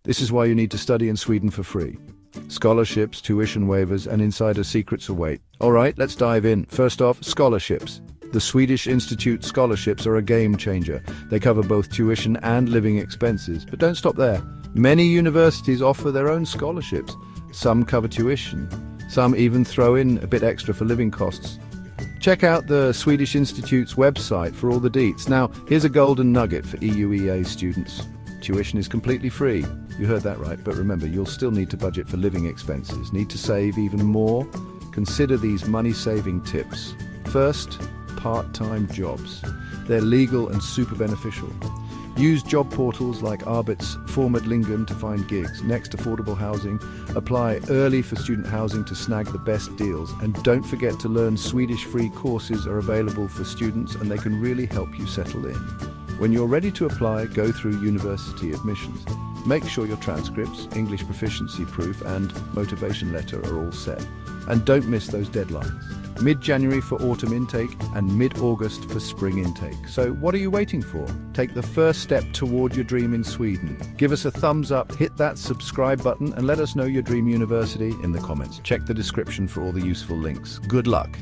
This is why you need to study in Sweden for free. Scholarships, tuition waivers, and insider secrets await. All right, let's dive in. First off, scholarships. The Swedish Institute scholarships are a game changer. They cover both tuition and living expenses. But don't stop there. Many universities offer their own scholarships. Some cover tuition. Some even throw in a bit extra for living costs. Check out the Swedish Institute's website for all the deets. Now, here's a golden nugget for EUEA students. Tuition is completely free. You heard that right, but remember, you'll still need to budget for living expenses. Need to save even more? Consider these money-saving tips. First, part-time jobs. They're legal and super beneficial. Use job portals like Arbetsförmedlingen to find gigs. Next, affordable housing. Apply early for student housing to snag the best deals. And don't forget to learn Swedish. Free courses are available for students and they can really help you settle in. When you're ready to apply, go through university admissions. Make sure your transcripts, English proficiency proof and motivation letter are all set. And don't miss those deadlines. Mid-January for autumn intake and mid-August for spring intake. So what are you waiting for? Take the first step toward your dream in Sweden. Give us a thumbs up, hit that subscribe button and let us know your dream university in the comments. Check the description for all the useful links. Good luck!